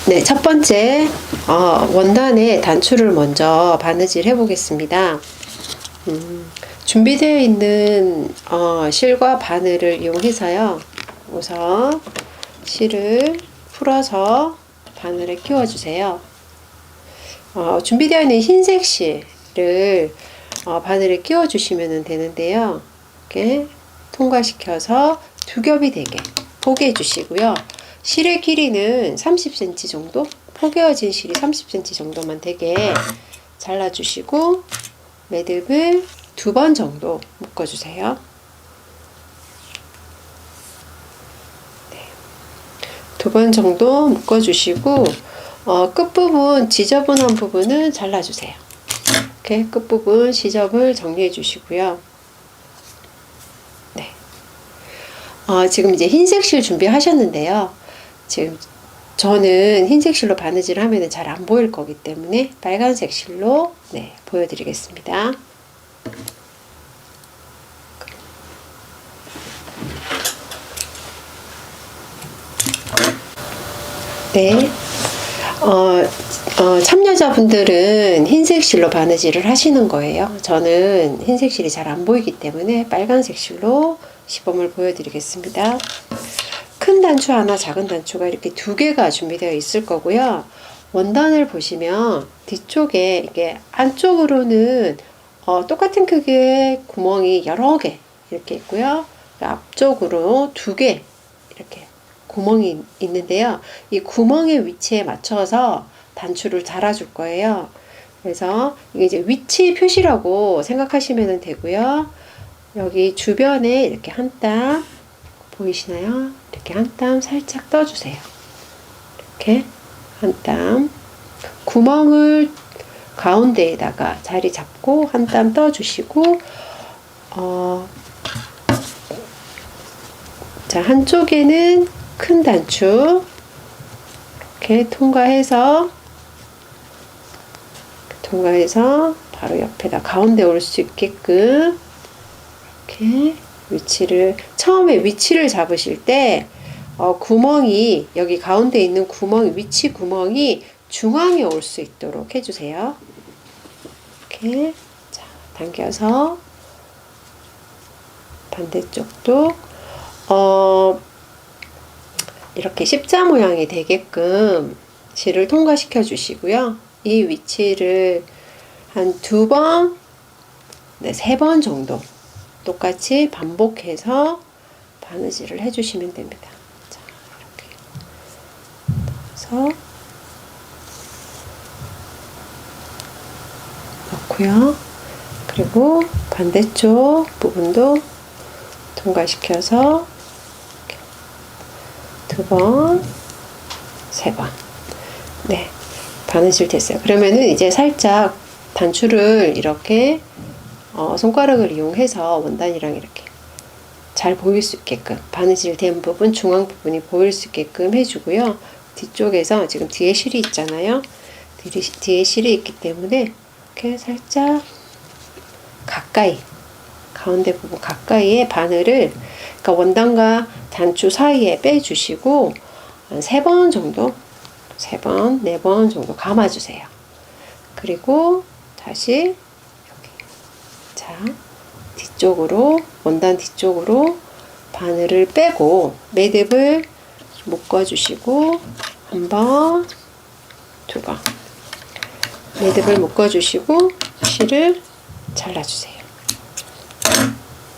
네, 첫 번째 원단의 단추를 먼저 바느질 해 보겠습니다. 준비되어 있는 실과 바늘을 이용해서요. 우선 실을 풀어서 바늘에 끼워 주세요. 준비되어 있는 흰색 실을 바늘에 끼워 주시면 되는데요. 이렇게 통과시켜서 두 겹이 되게 포개해 주시고요. 실의 길이는 30cm 정도, 포개어진 실이 30cm 정도만 되게 잘라주시고 매듭을 2번 정도 묶어주세요. 네. 2번 정도 묶어주시고 끝부분 지저분한 부분은 잘라주세요. 이렇게 끝부분 지점을 정리해 주시고요. 네. 지금 이제 흰색 실 준비하셨는데요. 지금 저는 흰색 실로 바느질 하면 잘 안 보일 거기 때문에 빨간색 실로 보여드리겠습니다. 네. 참여자분들은 흰색 실로 바느질을 하시는 거예요. 저는 흰색 실이 잘 안 보이기 때문에 빨간색 실로 시범을 보여드리겠습니다. 큰 단추 하나, 작은 단추가 이렇게 2개가 준비되어 있을 거고요. 원단을 보시면 뒤쪽에 이게 안쪽으로는 똑같은 크기의 구멍이 여러 개 이렇게 있고요. 앞쪽으로 2개 이렇게 구멍이 있는데요. 이 구멍의 위치에 맞춰서 단추를 달아줄 거예요. 그래서 이게 이제 위치 표시라고 생각하시면 되고요. 여기 주변에 이렇게 한 땀 보이시나요? 이렇게 한 땀 살짝 떠주세요. 이렇게 한 땀 구멍을 가운데에다가 자리 잡고 한 땀 떠주시고 자, 한쪽에는 큰 단추 이렇게 통과해서 바로 옆에다 가운데 올 수 있게끔 이렇게 처음에 위치를 잡으실 때 구멍이 여기 가운데 있는 위치 구멍이 중앙에 올 수 있도록 해주세요. 이렇게 자, 당겨서 반대쪽도 이렇게 십자 모양이 되게끔 실을 통과시켜 주시고요. 이 위치를 한 2번, 3번 정도 똑같이 반복해서 바느질을 해주시면 됩니다. 자, 이렇게 넣어서 넣고요. 그리고 반대쪽 부분도 통과시켜서 2번, 3번. 네, 바느질 됐어요. 그러면은 이제 살짝 단추를 이렇게 손가락을 이용해서 원단이랑 이렇게 잘 보일 수 있게끔 바느질 된 부분, 중앙 부분이 보일 수 있게끔 해주고요. 뒤쪽에서 지금 뒤에 실이 있잖아요. 뒤에 실이 있기 때문에 이렇게 살짝 가까이, 가운데 부분 가까이에 바늘을, 그러니까 원단과 단추 사이에 빼주시고 한 3번 정도, 3번, 4번 정도 감아주세요. 그리고 다시 자, 뒤쪽으로, 원단 뒤쪽으로 바늘을 빼고 매듭을 묶어주시고 한 번, 2번 매듭을 묶어주시고 실을 잘라주세요.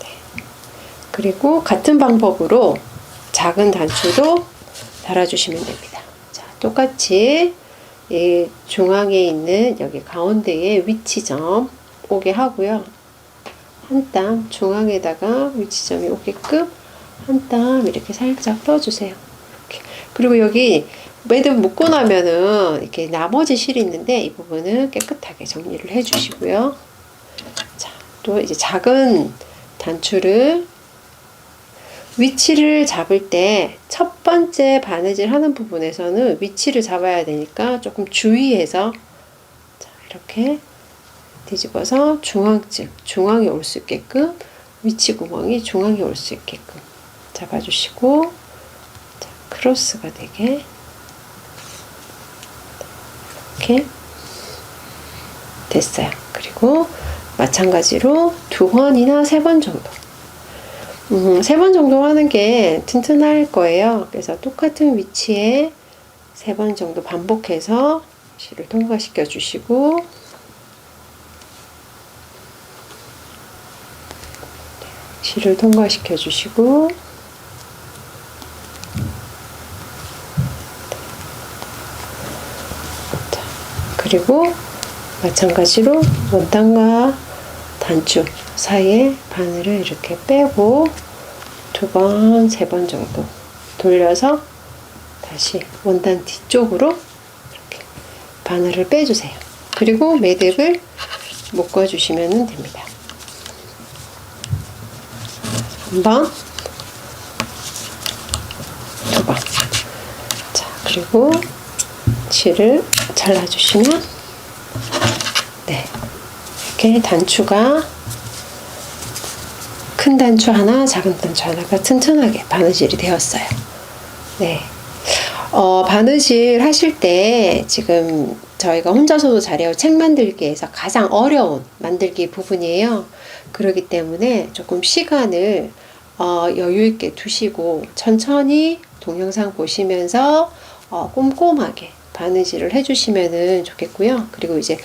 네. 그리고 같은 방법으로 작은 단추도 달아주시면 됩니다. 자, 똑같이 이 중앙에 있는 여기 가운데에 위치점 오게 하고요. 한 땀 중앙에다가 위치점이 오게끔 한 땀 이렇게 살짝 떠주세요. 이렇게. 그리고 여기 매듭 묶고 나면은 이렇게 나머지 실이 있는데 이 부분은 깨끗하게 정리를 해주시고요. 자, 또 이제 작은 단추를 위치를 잡을 때 첫 번째 바느질 하는 부분에서는 위치를 잡아야 되니까 조금 주의해서 자, 이렇게 뒤집어서 중앙에 올 수 있게끔 위치 구멍이 중앙에 올 수 있게끔 잡아주시고 자, 크로스가 되게 이렇게 됐어요. 그리고 마찬가지로 2번이나 3번 정도 3번 정도 하는 게 튼튼할 거예요. 그래서 똑같은 위치에 3번 정도 반복해서 실을 통과시켜 주시고 실을 통과시켜 주시고 자, 그리고 마찬가지로 원단과 단추 사이에 바늘을 이렇게 빼고 2번, 3번 정도 돌려서 다시 원단 뒤쪽으로 이렇게 바늘을 빼주세요. 그리고 매듭을 묶어주시면 됩니다. 한 번, 2번. 자, 그리고 실을 잘라주시면, 네. 이렇게 단추가, 큰 단추 하나, 작은 단추 하나가 튼튼하게 바느질이 되었어요. 네. 바느질 하실 때 지금 저희가 혼자서도 잘해요. 책 만들기에서 가장 어려운 만들기 부분이에요. 그렇기 때문에 조금 시간을 여유 있게 두시고 천천히 동영상 보시면서 꼼꼼하게 바느질을 해주시면 좋겠고요. 그리고 이제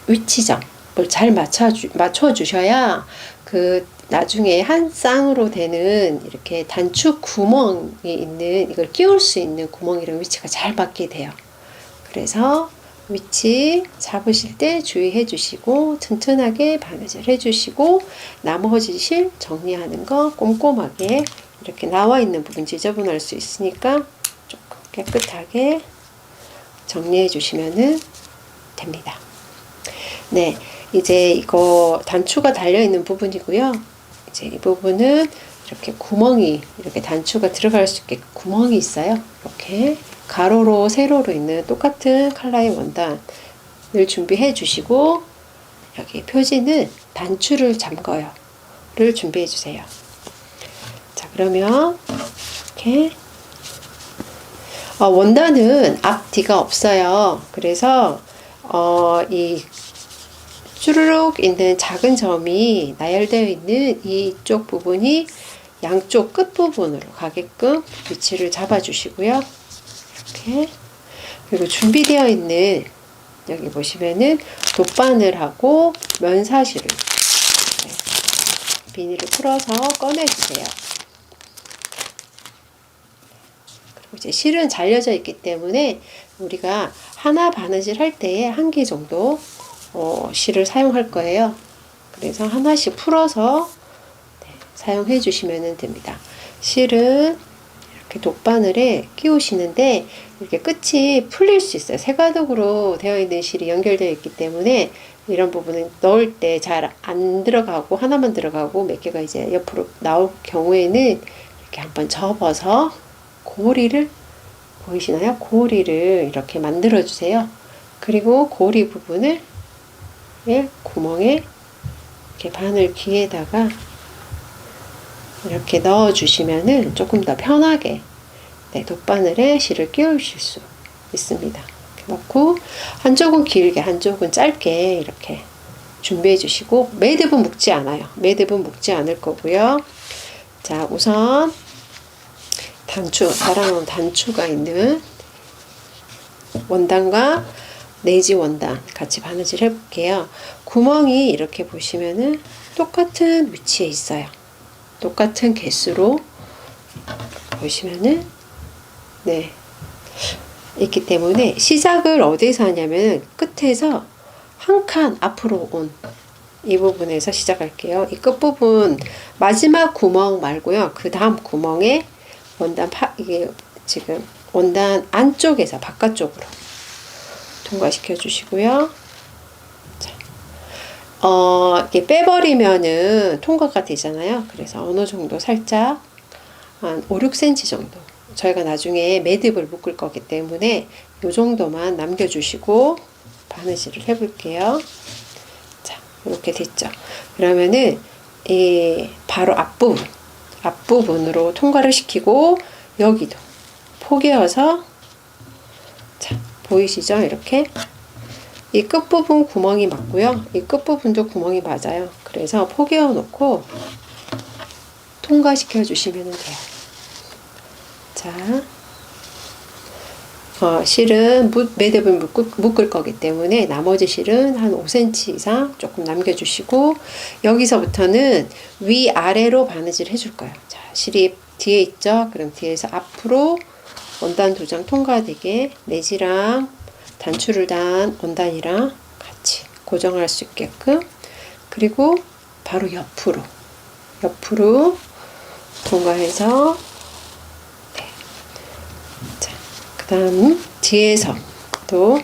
위치점을 잘 맞춰 주셔야 그 나중에 한 쌍으로 되는 이렇게 단추 구멍이 있는 이걸 끼울 수 있는 구멍이랑 위치가 잘 맞게 돼요. 그래서 위치 잡으실 때 주의해 주시고 튼튼하게 바느질 해 주시고 나머지 실 정리하는 거 꼼꼼하게 이렇게 나와 있는 부분 지저분할 수 있으니까 조금 깨끗하게 정리해 주시면 됩니다. 네, 이제 이거 단추가 달려 있는 부분이고요. 이제 이 부분은 이렇게 구멍이 이렇게 단추가 들어갈 수 있게 구멍이 있어요. 이렇게 가로로 세로로 있는 똑같은 컬러의 원단을 준비해 주시고 여기 표지는 단추를 잠궈요를 준비해 주세요. 자, 그러면 이렇게 원단은 앞뒤가 없어요. 그래서 이 쭈루룩 있는 작은 점이 나열되어 있는 이쪽 부분이 양쪽 끝 부분으로 가게끔 위치를 잡아 주시고요. 이렇게. 그리고 준비되어 있는 여기 보시면은 돗바늘하고 면사실을 비닐을 풀어서 꺼내 주세요. 그리고 이제 실은 잘려져 있기 때문에 우리가 하나 바느질 할 때에 1개 정도 실을 사용할 거예요. 그래서 하나씩 풀어서 사용해 주시면 됩니다. 실은 이렇게 돗바늘에 끼우시는데 이렇게 끝이 풀릴 수 있어요. 세가독으로 되어 있는 실이 연결되어 있기 때문에 이런 부분은 넣을 때 잘 안 들어가고 하나만 들어가고 몇 개가 이제 옆으로 나올 경우에는 이렇게 한번 접어서 고리를 보이시나요? 고리를 이렇게 만들어 주세요. 그리고 고리 부분을 구멍에 이렇게 바늘 귀에다가 이렇게 넣어 주시면은 조금 더 편하게 돗바늘에 실을 끼우실 수 있습니다. 이렇게 넣고 한쪽은 길게 한쪽은 짧게 이렇게 준비해 주시고 매듭은 묶지 않아요. 매듭은 묶지 않을 거고요. 자, 우선 달아놓은 단추가 있는 원단과 네지 원단 같이 바느질 해볼게요. 구멍이 이렇게 보시면은 똑같은 위치에 있어요. 똑같은 개수로 보시면은 있기 때문에 시작을 어디서 하냐면 끝에서 한 칸 앞으로 온 이 부분에서 시작할게요. 이 끝부분 마지막 구멍 말고요. 그 다음 구멍에 이게 지금 원단 안쪽에서 바깥쪽으로 통과시켜 주시고요. 자, 이게 빼버리면은 통과가 되잖아요. 그래서 어느 정도 살짝 한 5, 6cm 정도 저희가 나중에 매듭을 묶을 거기 때문에 이 정도만 남겨주시고 바느질을 해볼게요. 자, 이렇게 됐죠. 그러면은 바로 앞부분으로 통과를 시키고 여기도 포개어서 자, 보이시죠? 이렇게 이 끝부분 구멍이 맞고요. 이 끝부분도 구멍이 맞아요. 그래서 포개어 놓고 통과시켜 주시면 돼요. 자, 실은 매듭을 묶을 거기 때문에 나머지 실은 한 5cm 이상 조금 남겨주시고, 여기서부터는 위아래로 바느질 해줄 거예요. 자, 실이 뒤에 있죠? 그럼 뒤에서 앞으로 원단 2장 통과되게 내지랑 단추를 단 원단이랑 같이 고정할 수 있게끔, 그리고 바로 옆으로 통과해서, 네. 자, 그 다음 뒤에서 또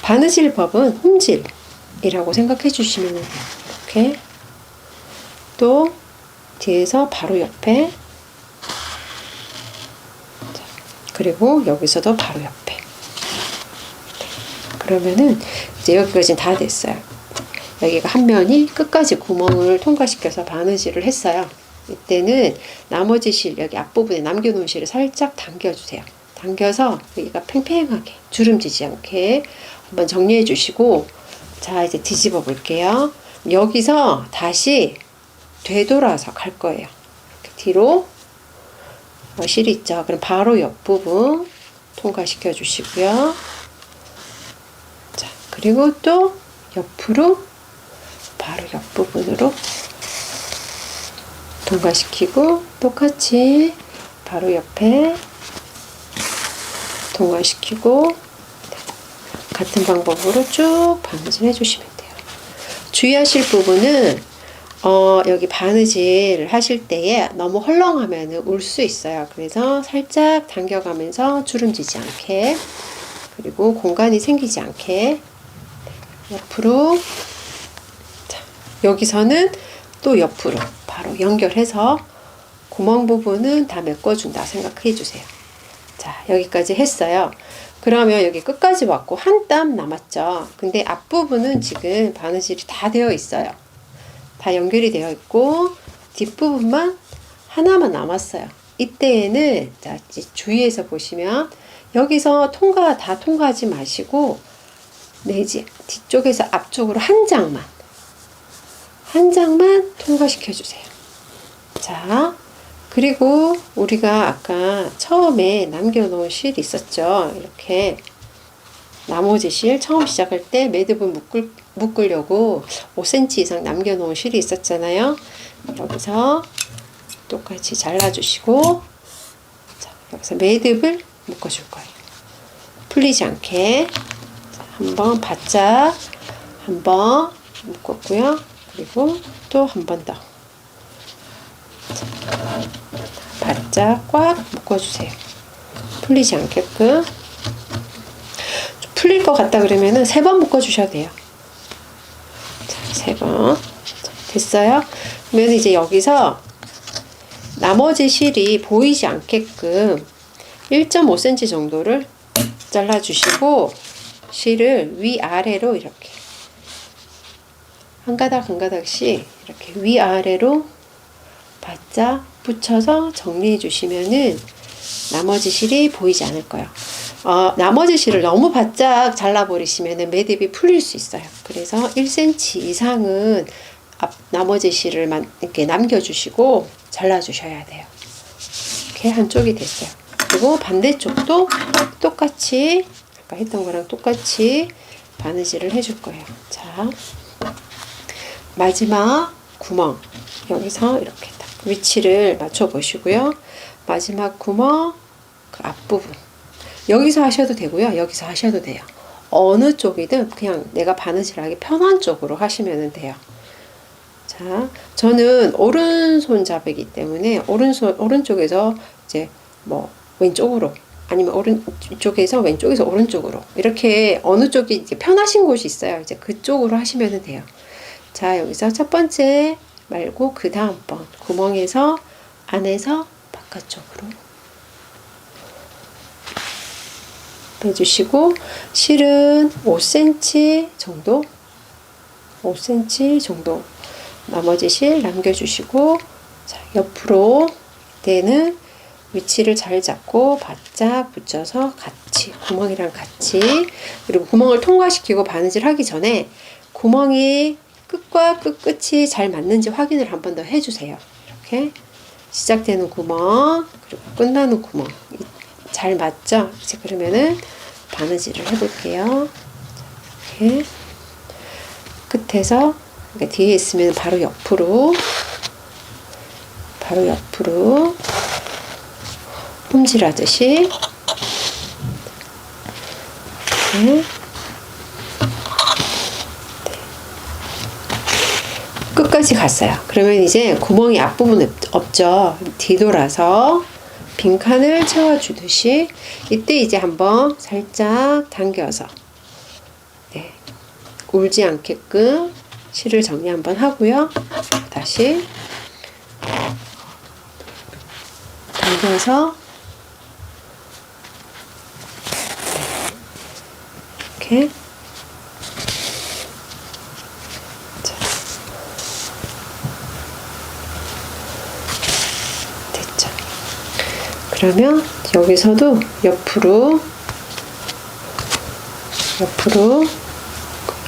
바느질 법은 홈질이라고 생각해 주시면 돼요. 이렇게 또 뒤에서 바로 옆에, 자, 그리고 여기서도 바로 옆에. 그러면은 이제 여기까지 다 됐어요. 여기가 한 면이 끝까지 구멍을 통과시켜서 바느질을 했어요. 이때는 나머지 실, 여기 앞부분에 남겨놓은 실을 살짝 당겨주세요. 당겨서 여기가 팽팽하게 주름지지 않게 한번 정리해 주시고, 자, 이제 뒤집어 볼게요. 여기서 다시 되돌아서 갈 거예요. 이렇게 뒤로 실이 있죠. 그럼 바로 옆부분 통과시켜 주시고요. 자, 그리고 또 옆으로 바로 옆부분으로 통과시키고, 똑같이 바로 옆에 통과시키고, 같은 방법으로 쭉 바느질 해주시면 돼요. 주의하실 부분은 여기 바느질 하실 때에 너무 헐렁하면 울 수 있어요. 그래서 살짝 당겨가면서 주름지지 않게, 그리고 공간이 생기지 않게 옆으로, 자, 여기서는 또 옆으로 바로 연결해서 구멍 부분은 다 메꿔준다 생각해 주세요. 자, 여기까지 했어요. 그러면 여기 끝까지 왔고 한 땀 남았죠. 근데 앞부분은 지금 바느질이 다 되어 있어요. 다 연결이 되어 있고 뒷부분만 하나만 남았어요. 이때에는, 자, 주위에서 보시면 여기서 다 통과하지 마시고 내지 뒤쪽에서 앞쪽으로 한 장만 통과시켜 주세요. 자, 그리고 우리가 아까 처음에 남겨놓은 실 있었죠. 이렇게 나머지 실 처음 시작할 때 매듭을 묶으려고 5cm 이상 남겨놓은 실이 있었잖아요. 여기서 똑같이 잘라주시고, 자, 여기서 매듭을 묶어줄 거예요. 풀리지 않게. 한번 바짝 한번 묶었고요. 그리고 또 한 번 더 바짝 꽉 묶어주세요. 풀리지 않게끔. 풀릴 것 같다 그러면은 3번 묶어주셔도 돼요. 자, 3번. 됐어요? 그러면 이제 여기서 나머지 실이 보이지 않게끔 1.5cm 정도를 잘라주시고, 실을 위아래로 이렇게 한 가닥 한 가닥씩 이렇게 위아래로 바짝 붙여서 정리해 주시면은 나머지 실이 보이지 않을 거예요. 나머지 실을 너무 바짝 잘라버리시면은 매듭이 풀릴 수 있어요. 그래서 1cm 이상은 나머지 실을 이렇게 남겨주시고 잘라주셔야 돼요. 이렇게 한쪽이 됐어요. 그리고 반대쪽도 똑같이 아까 했던 거랑 똑같이 바느질을 해줄 거예요. 자, 마지막 구멍 여기서 이렇게 딱 위치를 맞춰 보시고요. 마지막 구멍 그 앞부분 여기서 하셔도 되고요. 여기서 하셔도 돼요. 어느 쪽이든 그냥 내가 바느질하기 편한 쪽으로 하시면 돼요. 자, 저는 오른손 잡이기 때문에 오른쪽에서 이제 뭐 왼쪽으로 아니면 오른쪽에서 왼쪽에서 오른쪽으로 이렇게 어느 쪽이 이제 편하신 곳이 있어요. 이제 그쪽으로 하시면 돼요. 자, 여기서 첫 번째 말고 그 다음번 구멍에서 안에서 바깥쪽으로 빼주시고 실은 5cm 정도 나머지 실 남겨주시고, 자, 옆으로 이때는 위치를 잘 잡고 바짝 붙여서 같이 구멍이랑 같이, 그리고 구멍을 통과시키고 바느질 하기 전에 구멍이 끝과 끝이 잘 맞는지 확인을 한 번 더 해주세요. 이렇게 시작되는 구멍 그리고 끝나는 구멍 잘 맞죠? 이제 그러면은 바느질을 해볼게요. 이렇게 끝에서, 그러니까 뒤에 있으면 바로 옆으로 홈질하듯이 이렇게 끝까지 갔어요. 그러면 이제 구멍이 앞부분 없죠. 뒤돌아서 빈칸을 채워주듯이 이때 이제 한번 살짝 당겨서 울지 않게끔 실을 정리 한번 하고요. 다시 당겨서 이렇게 됐죠. 그러면 여기서도 옆으로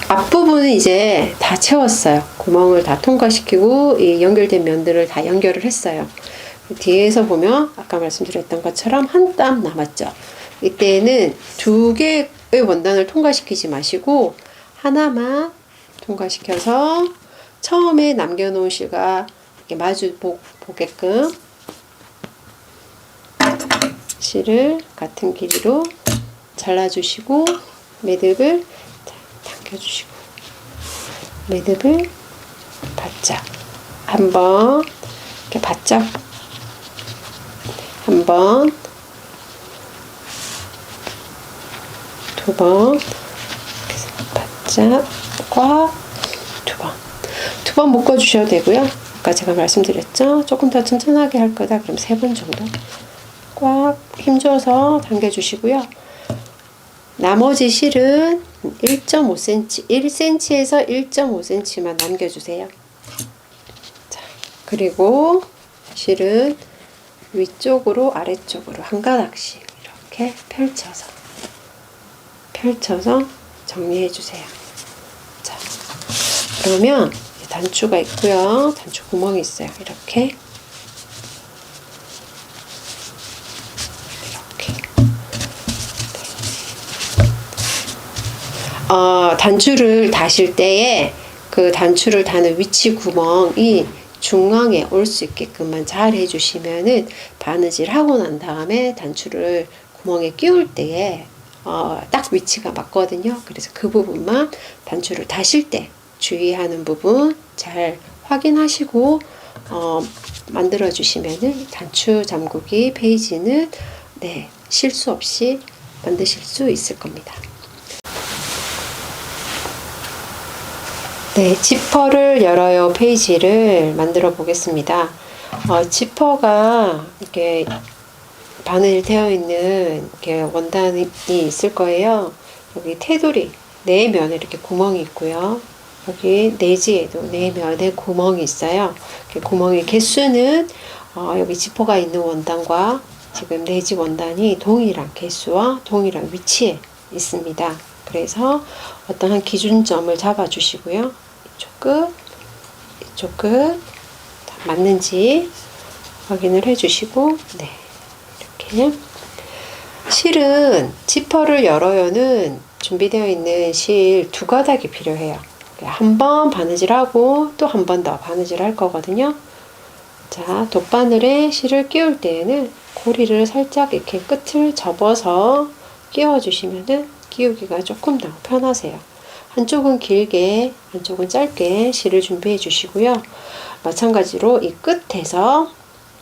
앞부분은 이제 다 채웠어요. 구멍을 다 통과시키고 이 연결된 면들을 다 연결을 했어요. 뒤에서 보면 아까 말씀드렸던 것처럼 한 땀 남았죠. 이때는 두 개의 원단을 통과시키지 마시고 하나만 통과시켜서 처음에 남겨놓은 실과 이렇게 마주 보게끔 실을 같은 길이로 잘라주시고 매듭을 당겨주시고 매듭을 바짝 한번 이렇게 바짝 한 번, 두 번, 바짝 꽉 두 번 묶어주셔도 되고요. 아까 제가 말씀드렸죠. 조금 더 튼튼하게 할 거다. 그럼 3번 정도 꽉 힘줘서 당겨주시고요. 나머지 실은 1.5cm, 1cm에서 1.5cm만 남겨주세요. 자, 그리고 실은 위쪽으로 아래쪽으로 한 가닥씩 이렇게 펼쳐서 정리해 주세요. 자, 그러면 단추가 있고요. 단추 구멍이 있어요. 이렇게 단추를 다실 때에 그 단추를 다는 위치 구멍이 중앙에 올 수 있게끔만 잘 해주시면은 바느질 하고 난 다음에 단추를 구멍에 끼울 때에 딱 위치가 맞거든요. 그래서 그 부분만 단추를 다실 때 주의하는 부분 잘 확인하시고 만들어 주시면은 단추 잠그기 페이지는 실수 없이 만드실 수 있을 겁니다. 지퍼를 열어요 페이지를 만들어 보겠습니다. 지퍼가 이렇게 바늘 되어 있는 이렇게 원단이 있을 거예요. 여기 테두리 네 면에 이렇게 구멍이 있고요. 여기 내지에도 네 면에 구멍이 있어요. 구멍의 개수는 여기 지퍼가 있는 원단과 지금 내지 원단이 동일한 개수와 동일한 위치에 있습니다. 그래서 어떤 한 기준점을 잡아 주시고요. 이쪽 끝 맞는지 확인을 해 주시고 이렇게 실은 지퍼를 열어요는 준비되어 있는 실 2가닥이 필요해요. 한 번 바느질하고 또 한 번 더 바느질 할 거거든요. 자, 돗바늘에 실을 끼울 때에는 고리를 살짝 이렇게 끝을 접어서 끼워 주시면은 끼우기가 조금 더 편하세요. 한쪽은 길게 한쪽은 짧게 실을 준비해 주시고요. 마찬가지로 이 끝에서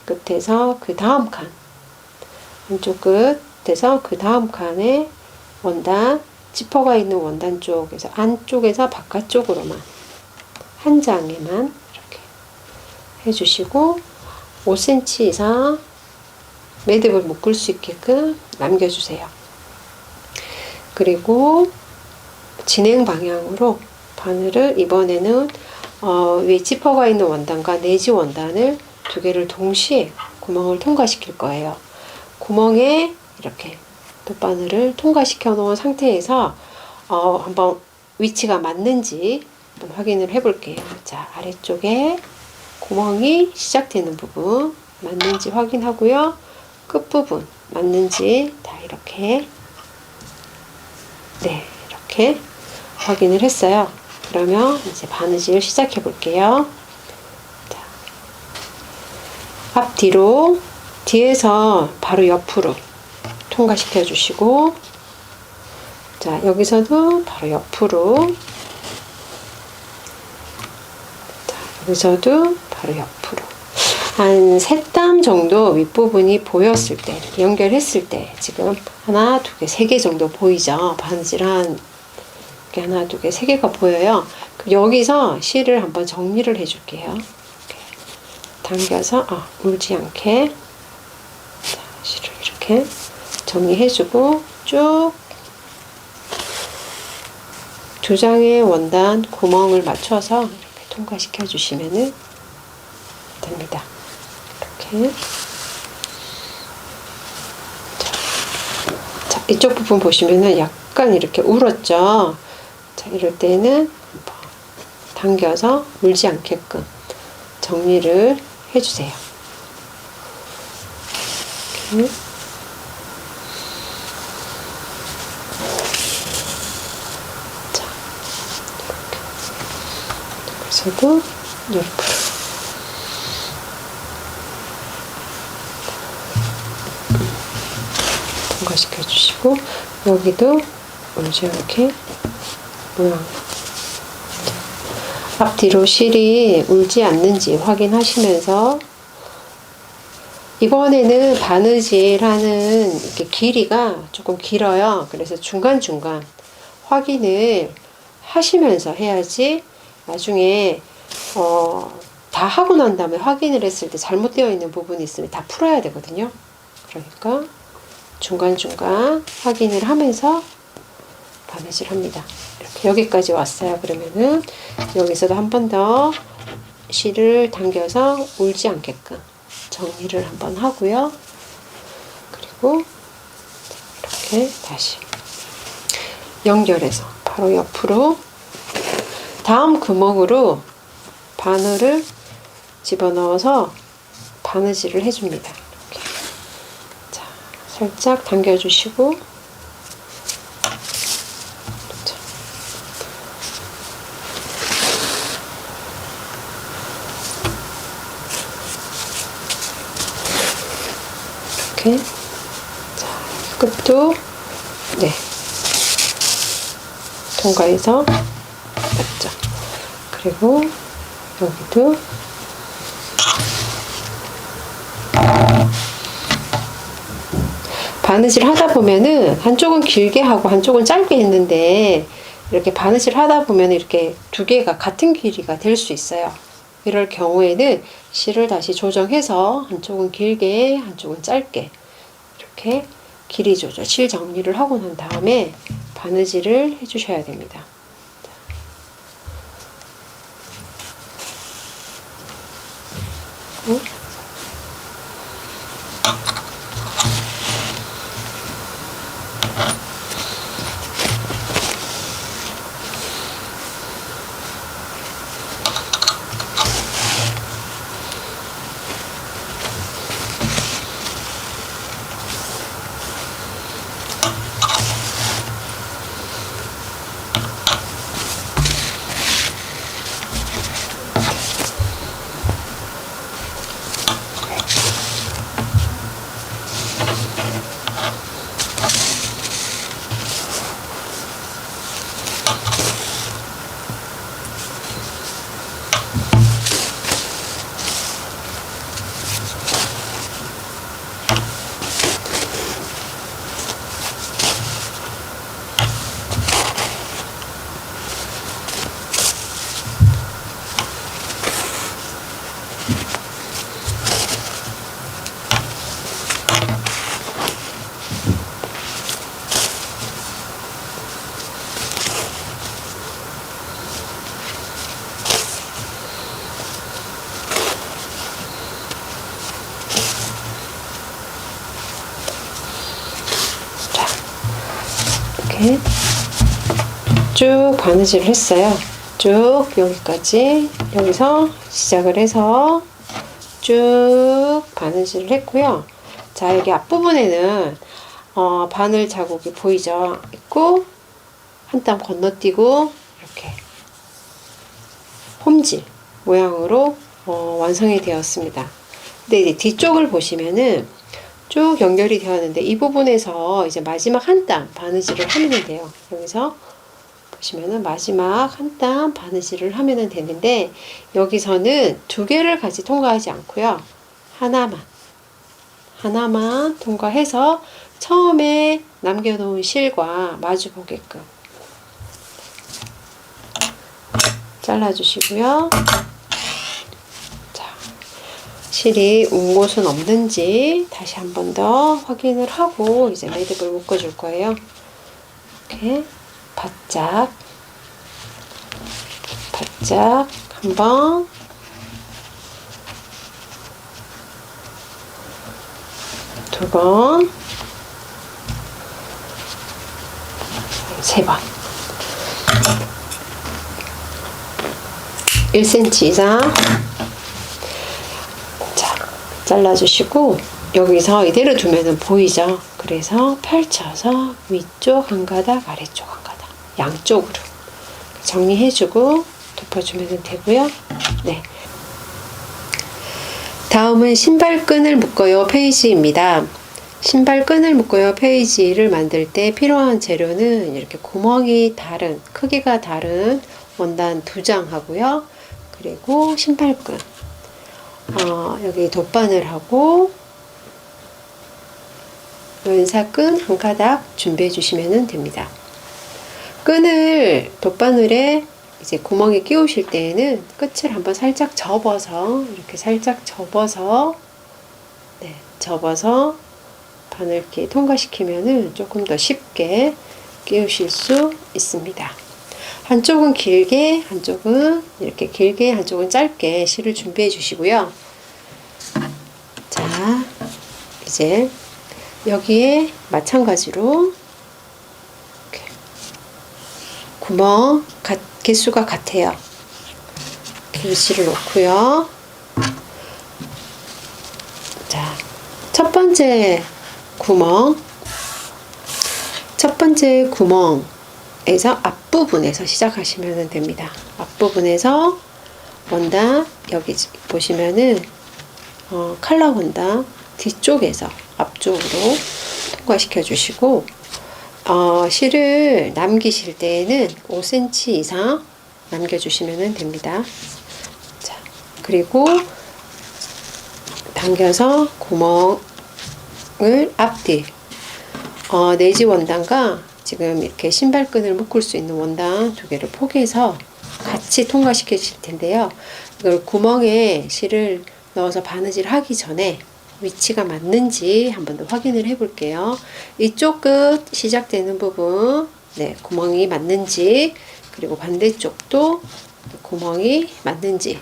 그 다음 칸 한쪽 끝에서 그 다음 칸에 원단 지퍼가 있는 원단 쪽에서 안쪽에서 바깥쪽으로만 한 장에만 이렇게 해주시고 5cm 이상 매듭을 묶을 수 있게끔 남겨주세요. 그리고 진행 방향으로 바늘을 이번에는 위에 지퍼가 있는 원단과 내지 원단을 2개를 동시에 구멍을 통과시킬 거예요. 구멍에 이렇게 돗바늘을 통과시켜 놓은 상태에서 한번 위치가 맞는지 한번 확인을 해 볼게요. 자, 아래쪽에 구멍이 시작되는 부분 맞는지 확인하고요. 끝부분 맞는지 다 이렇게 이렇게 확인을 했어요. 그러면 이제 바느질 시작해 볼게요. 자, 앞뒤로 뒤에서 바로 옆으로 통과시켜 주시고, 자, 여기서도 바로 옆으로, 자, 여기서도 바로 옆으로 한 3땀 정도 윗부분이 보였을 때, 이렇게 연결했을 때 지금 하나, 두 개, 3개 정도 보이죠? 바느질한 게 하나, 두 개, 3개가 보여요. 여기서 실을 한번 정리를 해줄게요. 이렇게 당겨서 울지 않게, 자, 실을 이렇게 정리해주고 쭉 2장의 원단 구멍을 맞춰서 이렇게 통과시켜 주시면 됩니다. 이렇게. 자, 이쪽 부분 보시면은 약간 이렇게 울었죠. 자, 이럴 때는 당겨서 울지 않게끔 정리를 해주세요. 이렇게. 자, 이렇게. 여기서도 옆으로. 통과시켜 주시고, 여기도 울지 않게 모양. 앞뒤로 실이 울지 않는지 확인하시면서, 이번에는 바느질하는 이렇게 길이가 조금 길어요. 그래서 중간중간 확인을 하시면서 해야지 나중에 다 하고 난 다음에 확인을 했을 때 잘못되어 있는 부분이 있으면 다 풀어야 되거든요. 그러니까 중간중간 확인을 하면서 바느질 합니다. 이렇게 여기까지 왔어요. 그러면은 여기서도 한 번 더 실을 당겨서 울지 않게끔 정리를 한번 하고요. 그리고 이렇게 다시 연결해서 바로 옆으로 다음 구멍으로 바늘을 집어넣어서 바느질을 해줍니다. 이렇게. 자, 살짝 당겨주시고, 이렇게. 자, 끝도 통과해서 맞죠. 그리고 여기도 바느질 하다 보면은 한쪽은 길게 하고 한쪽은 짧게 했는데, 이렇게 바느질 하다 보면 이렇게 2개가 같은 길이가 될 수 있어요. 이럴 경우에는 실을 다시 조정해서 한쪽은 길게 한쪽은 짧게 이렇게 길이 조절, 실 정리를 하고 난 다음에 바느질을 해주셔야 됩니다. 이렇게 쭉 바느질을 했어요. 쭉 여기까지, 여기서 시작을 해서 쭉 바느질을 했고요. 자, 여기 앞부분에는 바늘 자국이 보이죠? 있고, 한 땀 건너뛰고 이렇게 홈질 모양으로 완성이 되었습니다. 근데 이제 뒤쪽을 보시면은 쭉 연결이 되었는데, 이 부분에서 이제 마지막 한 땀 바느질을 하면 돼요. 여기서 보시면은 마지막 한 땀 바느질을 하면 되는데, 여기서는 두 개를 같이 통과하지 않고요, 하나만 통과해서 처음에 남겨놓은 실과 마주 보게끔 잘라주시고요. 자, 실이 운 곳은 없는지 다시 한 번 더 확인을 하고 이제 매듭을 묶어줄 거예요. 이렇게 바짝 한 번, 두 번, 세 번. 1cm 이상. 자, 잘라주시고, 여기서 이대로 두면은 보이죠? 그래서 펼쳐서 위쪽 한 가닥, 아래쪽 한 가닥, 양쪽으로 정리해주고 덮어주면 되고요. 네. 다음은 신발끈을 묶어요 페이지입니다. 신발끈을 묶어요 페이지를 만들 때 필요한 재료는 이렇게 구멍이 다른, 크기가 다른 원단 2장 하고요. 그리고 신발끈, 여기 돗바늘하고 연사끈 한 가닥 준비해 주시면 됩니다. 끈을 돗바늘에 이제 구멍에 끼우실 때에는 끝을 한번 살짝 접어서, 이렇게 살짝 접어서, 네, 접어서 바늘기 통과시키면은 조금 더 쉽게 끼우실 수 있습니다. 한쪽은 길게, 한쪽은 이렇게 길게, 한쪽은 짧게 실을 준비해 주시고요. 자, 이제 여기에 마찬가지로 이렇게 구멍 개수가 같아요. 길실을 놓고요. 자, 첫 번째 구멍에서 앞부분에서 시작하시면 됩니다. 앞부분에서 원단, 여기 보시면은 칼라 원단 뒤쪽에서 앞쪽으로 통과시켜 주시고, 실을 남기실 때에는 5cm 이상 남겨주시면 됩니다. 자, 그리고 당겨서 구멍을 앞뒤, 네지 원단과 지금 이렇게 신발끈을 묶을 수 있는 원단 2개를 포개서 같이 통과시키실 텐데요. 이걸 구멍에 실을 넣어서 바느질 하기 전에 위치가 맞는지 한번 더 확인을 해 볼게요. 이쪽 끝 시작되는 부분, 네, 구멍이 맞는지, 그리고 반대쪽도 구멍이 맞는지,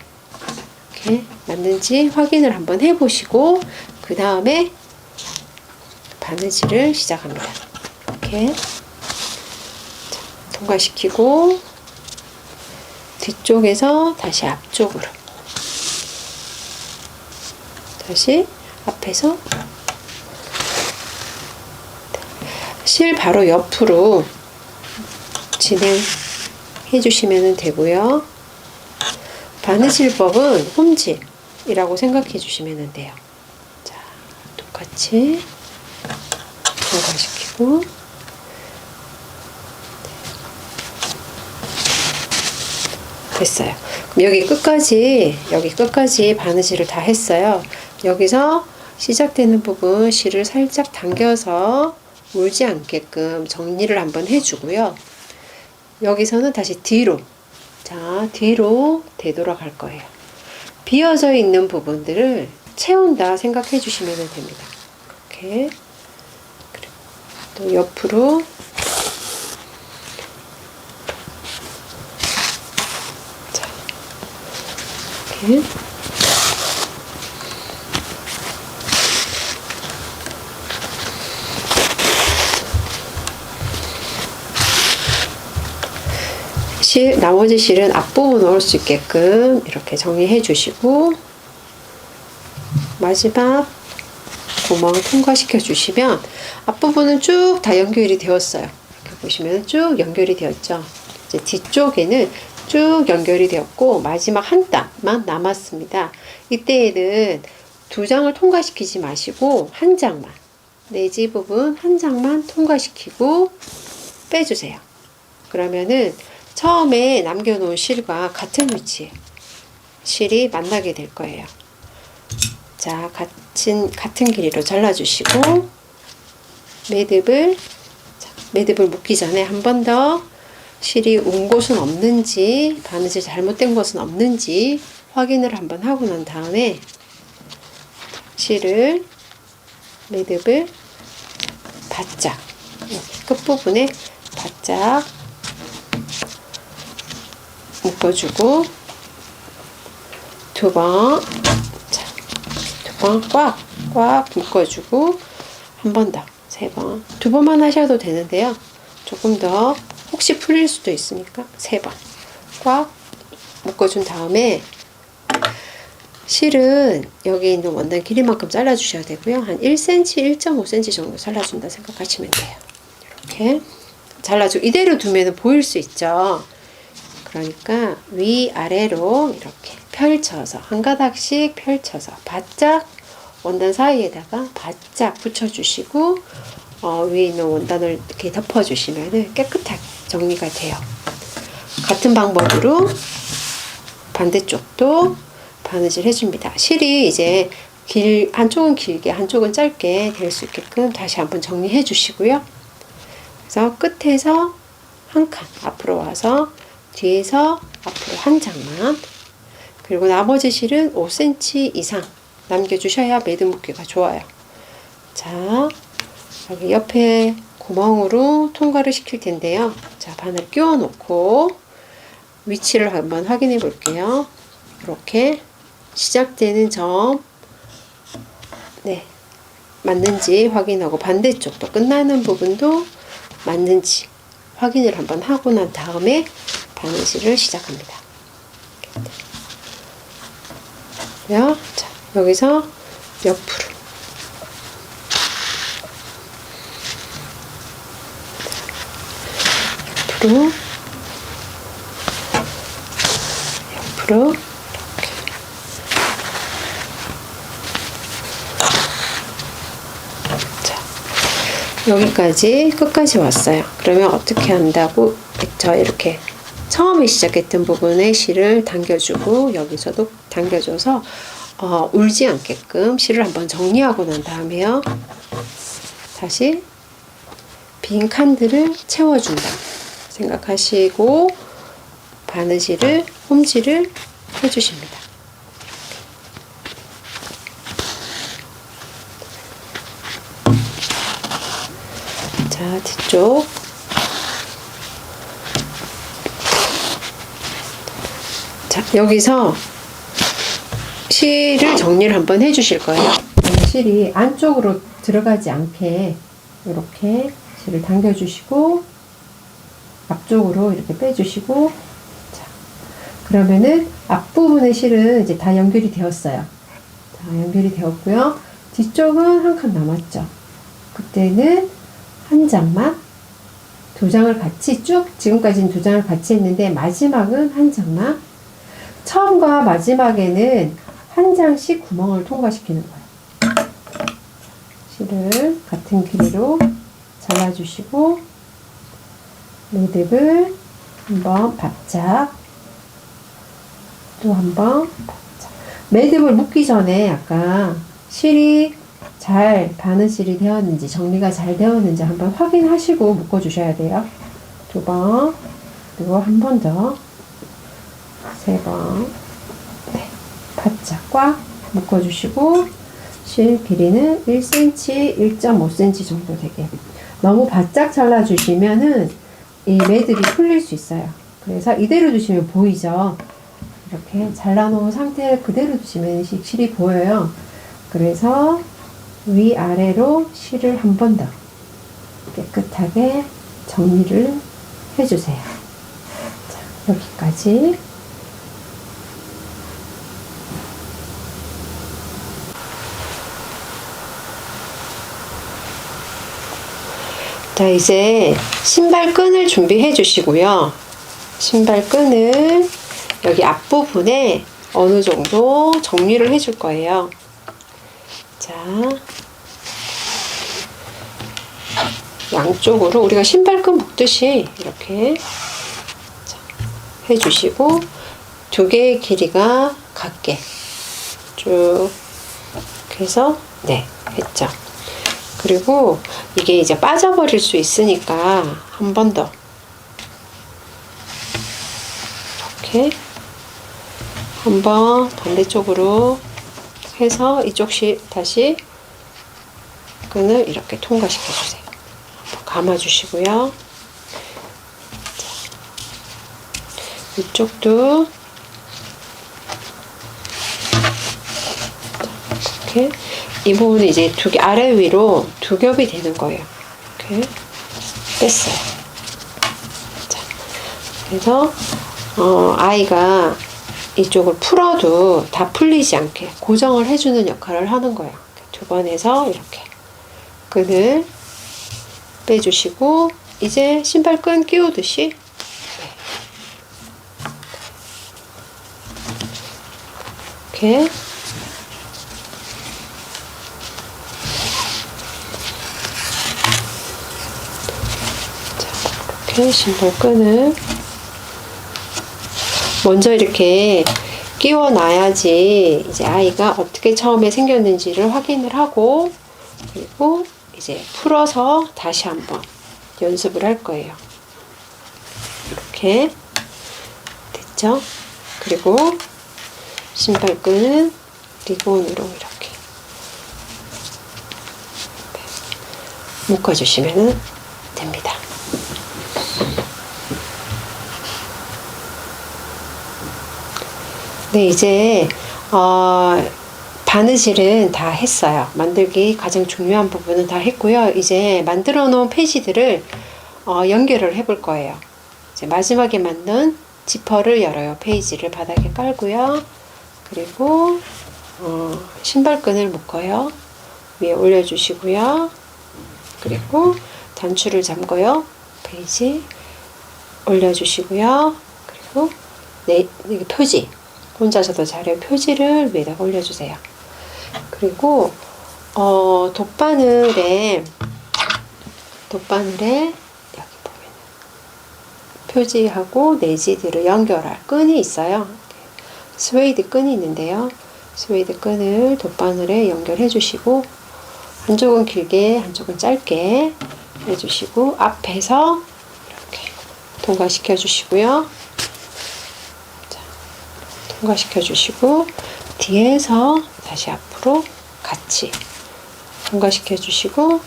이렇게 맞는지 확인을 한번 해 보시고, 그 다음에 바느질을 시작합니다. 이렇게 자, 통과시키고 뒤쪽에서 다시 앞쪽으로, 다시 앞에서 실 바로 옆으로 진행해 주시면 되고요. 바느질법은 홈질이라고 생각해 주시면 돼요. 자, 똑같이 통과시키고, 됐어요. 그럼 여기 끝까지 바느질을 다 했어요. 여기서 시작되는 부분 실을 살짝 당겨서 울지 않게끔 정리를 한번 해주고요. 여기서는 다시 뒤로, 자, 뒤로 되돌아갈 거예요. 비어져 있는 부분들을 채운다 생각해 주시면 됩니다. 이렇게. 그리고 또 옆으로, 자, 이렇게. 나머지 실은 앞부분 올 수 있게끔 이렇게 정리해 주시고, 마지막 구멍 통과시켜 주시면 앞부분은 쭉 다 연결이 되었어요. 이렇게 보시면 쭉 연결이 되었죠. 이제 뒤쪽에는 쭉 연결이 되었고 마지막 한 땀만 남았습니다. 이때에는 두 장을 통과시키지 마시고 한 장만, 내지 부분 한 장만 통과시키고 빼주세요. 그러면은 처음에 남겨놓은 실과 같은 위치에 실이 만나게 될 거예요. 자, 같은 길이로 잘라주시고 매듭을 묶기 전에 한 번 더 실이 온 곳은 없는지, 바느질 잘못된 것은 없는지 확인을 한번 하고 난 다음에 매듭을 바짝, 끝부분에 바짝 묶어주고 두 번 꽉 묶어주고 한 번 더, 세 번, 두 번만 하셔도 되는데요. 조금 더 혹시 풀릴 수도 있으니까 세 번 꽉 묶어준 다음에 실은 여기 있는 원단 길이만큼 잘라주셔야 되고요. 한 1cm, 1.5cm 정도 잘라준다 생각하시면 돼요. 이렇게 잘라주고 이대로 두면 보일 수 있죠. 그러니까 위아래로 이렇게 펼쳐서 한 가닥씩 펼쳐서 바짝 원단 사이에다가 바짝 붙여주시고 위에 있는 원단을 이렇게 덮어주시면 깨끗하게 정리가 돼요. 같은 방법으로 반대쪽도 바느질 해줍니다. 실이 이제 한쪽은 길게 한쪽은 짧게 될 수 있게끔 다시 한번 정리해 주시고요. 그래서 끝에서 한 칸 앞으로 와서 뒤에서 앞으로 한 장만, 그리고 나머지 실은 5cm 이상 남겨주셔야 매듭 묶기가 좋아요. 자, 여기 옆에 구멍으로 통과를 시킬 텐데요. 자, 바늘 끼워 놓고 위치를 한번 확인해 볼게요. 이렇게 시작되는 점, 맞는지 확인하고 반대쪽도 끝나는 부분도 맞는지 확인을 한번 하고 난 다음에 바느질을 시작합니다. 자, 여기서 옆으로 이렇게. 자, 여기까지 끝까지 왔어요. 그러면 어떻게 한다고 했죠? 이렇게 처음에 시작했던 부분에 실을 당겨주고 여기서도 당겨줘서 울지 않게끔 실을 한번 정리하고 난 다음에요. 다시 빈 칸들을 채워준다 생각하시고 바느질을, 홈질을 해주십니다. 자, 뒤쪽. 자, 여기서 실을 정리를 한번 해주실 거예요. 실이 안쪽으로 들어가지 않게 이렇게 실을 당겨주시고 앞쪽으로 이렇게 빼주시고, 자, 그러면은 앞부분의 실은 이제 다 연결이 되었어요. 다 연결이 되었고요. 뒤쪽은 한 칸 남았죠. 그때는 한 장만, 두 장을 같이 지금까지는 두 장을 같이 했는데 마지막은 한 장만. 처음과 마지막에는 한 장씩 구멍을 통과시키는 거예요. 실을 같은 길이로 잘라주시고 매듭을 한번 바짝, 또 한번 바짝. 매듭을 묶기 전에 아까 실이 잘 바느질이 되었는지, 정리가 잘 되었는지 한번 확인하시고 묶어주셔야 돼요. 두 번, 그리고 한 번 더, 세 번, 바짝 꽉 묶어주시고 실 길이는 1cm, 1.5cm 정도 되게. 너무 바짝 잘라주시면은 이 매듭이 풀릴 수 있어요. 그래서 이대로 두시면 보이죠. 이렇게 잘라놓은 상태 그대로 두시면 실이 보여요. 그래서 위아래로 실을 한 번 더 깨끗하게 정리를 해주세요. 자, 여기까지. 자, 이제 신발끈을 준비해 주시고요. 신발끈을 여기 앞부분에 어느 정도 정리를 해 줄 거예요. 자, 양쪽으로 우리가 신발끈 묶듯이 이렇게 해주시고, 두 개의 길이가 같게 쭉 해서 네, 했죠. 그리고 이게 이제 빠져버릴 수 있으니까 한 번 더 이렇게 한번 반대쪽으로 해서 이쪽씩 다시 끈을 이렇게 통과시켜 주세요. 감아 주시고요. 이쪽도 이렇게 이 부분이 이제 두 개 아래 위로 두 겹이 되는 거예요. 이렇게 뺐어요. 자, 그래서 아이가 이쪽을 풀어도 다 풀리지 않게 고정을 해주는 역할을 하는 거예요. 두 번 해서 이렇게 끈을 빼주시고, 이제 신발끈 끼우듯이 이렇게 이렇게 신발끈을 먼저 이렇게 끼워 놔야지 이제 아이가 어떻게 처음에 생겼는지를 확인을 하고, 그리고 이제 풀어서 다시 한번 연습을 할 거예요. 이렇게 됐죠? 그리고 신발끈은 리본으로 이렇게 묶어주시면 됩니다. 네, 이제 바느질은 다 했어요. 만들기 가장 중요한 부분은 다 했고요. 이제 만들어 놓은 페이지들을 연결을 해 볼 거예요. 이제 마지막에 만든 지퍼를 열어요. 페이지를 바닥에 깔고요. 그리고 신발끈을 묶어요. 위에 올려주시고요. 그리고 단추를 잠궈요. 페이지 올려주시고요. 그리고 여기 표지, 혼자서도 잘해요. 표지를 위에다가 올려주세요. 그리고 돗바늘에 여기 보면 표지하고 내지들을 연결할 끈이 있어요. 스웨이드 끈이 있는데요. 스웨이드 끈을 돗바늘에 연결해 주시고, 한쪽은 길게 한쪽은 짧게 해주시고, 앞에서 이렇게 통과시켜 주시고요. 자, 통과시켜 주시고, 뒤에서 다시 앞으로 같이 통과시켜 주시고,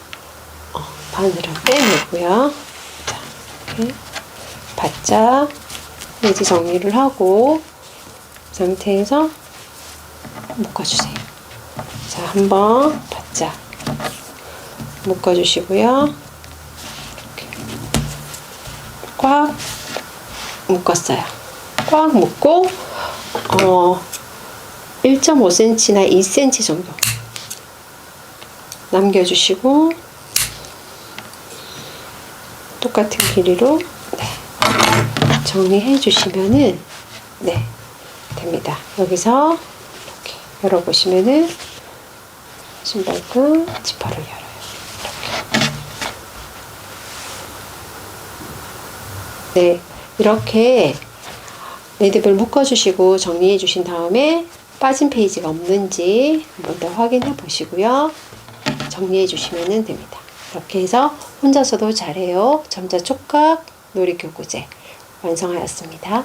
바늘은 빼내고요. 자, 이렇게 바짝 내지 정리를 하고 상태에서 묶어주세요. 자, 한번 바짝 묶어주시고요. 이렇게 꽉 묶었어요. 꽉 묶고 1.5cm나 2cm 정도 남겨주시고, 똑같은 길이로 정리해 주시면은 됩니다. 여기서 이렇게 열어보시면은 신발끈 지퍼를 열어요. 이렇게 매듭을 묶어주시고 정리해 주신 다음에 빠진 페이지가 없는지 한번 더 확인해 보시고요. 정리해 주시면 됩니다. 이렇게 해서 혼자서도 잘해요. 점자 촉각 놀이교구제 완성하였습니다.